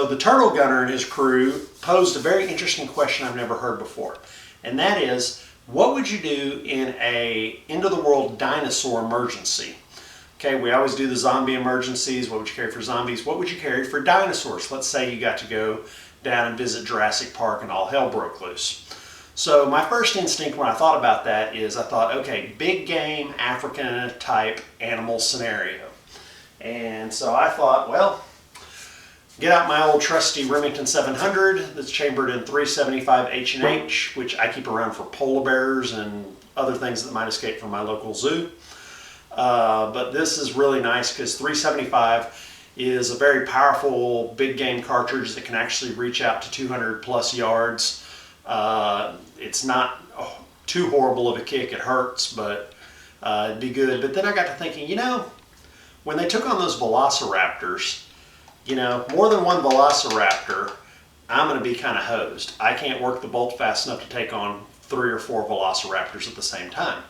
So the Turtle Gunner and his crew posed a very interesting question I've never heard before. And that is, what would you do in a end-of-the-world dinosaur emergency? Okay, we always do the zombie emergencies. What would you carry for zombies? What would you carry for dinosaurs? Let's say you got to go down and visit Jurassic Park and all hell broke loose. So my first instinct when I thought about that is I thought, okay, big game, African type animal scenario. And so I thought, well, get out my old trusty Remington 700 that's chambered in 375 H&H, which I keep around for polar bears and other things that might escape from my local zoo. But this is really nice because 375 is a very powerful big game cartridge that can actually reach out to 200 plus yards. It's not too horrible of a kick, it hurts, but it'd be good. But then I got to thinking, you know, when they took on those velociraptors, you know, more than one velociraptor, I'm going to be kind of hosed. I can't work the bolt fast enough to take on 3 or 4 velociraptors at the same time.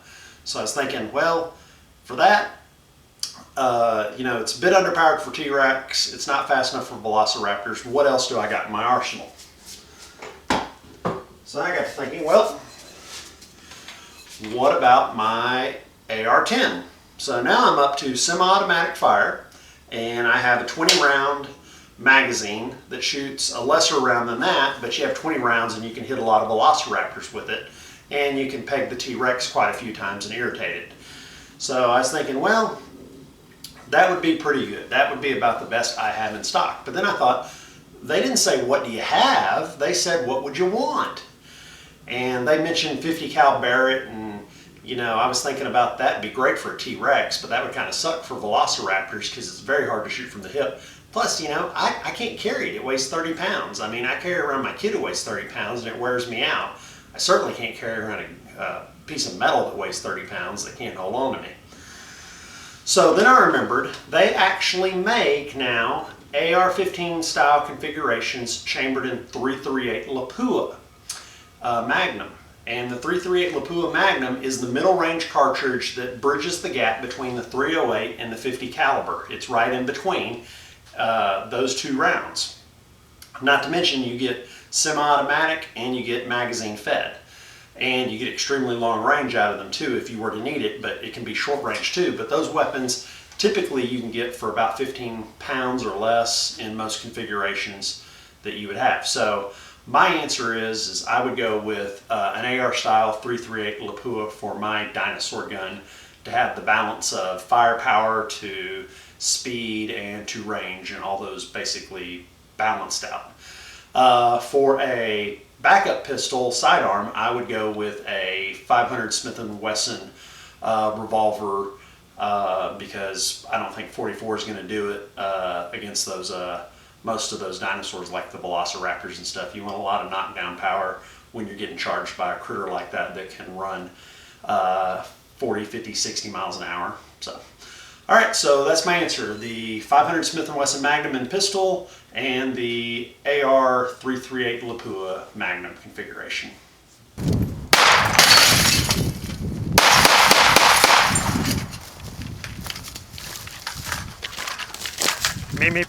So I was thinking, well, for that, you know, it's a bit underpowered for T-Rex. It's not fast enough for velociraptors. What else do I got in my arsenal? So I got to thinking, well, what about my AR-10? So now I'm up to semi-automatic fire. And I have a 20 round magazine that shoots a lesser round than that, but you have 20 rounds and you can hit a lot of velociraptors with it. And you can peg the T-Rex quite a few times and irritate it. So I was thinking, well, that would be pretty good. That would be about the best I have in stock. But then I thought, they didn't say, what do you have? They said, what would you want? And they mentioned 50 cal Barrett, and you know, I was thinking about that. It'd be great for a T-Rex, but that would kind of suck for velociraptors because it's very hard to shoot from the hip. Plus, you know, I can't carry it. It weighs 30 pounds. I mean, I carry around my kid who weighs 30 pounds and it wears me out. I certainly can't carry around a piece of metal that weighs 30 pounds that can't hold on to me. So then I remembered they actually make now AR-15 style configurations chambered in 338 Lapua Magnum. And the 338 Lapua Magnum is the middle range cartridge that bridges the gap between the 308 and the 50 caliber. It's right in between those two rounds. Not to mention you get semi-automatic and you get magazine fed. And you get extremely long range out of them too if you were to need it, but it can be short range too. But those weapons typically you can get for about 15 pounds or less in most configurations that you would have. So my answer is I would go with an AR style 338 Lapua for my Dinosaur gun to have the balance of firepower to speed and to range and all those basically balanced out. For a backup pistol sidearm, I would go with a 500 Smith & Wesson revolver because I don't think 44 is going to do it against those most of those dinosaurs like the velociraptors and stuff. You want a lot of knockdown power when you're getting charged by a critter like that that can run 40, 50, 60 miles an hour. So, all right, so that's my answer. The 500 Smith & Wesson Magnum and pistol and the AR 338 Lapua Magnum configuration. Meep, meep.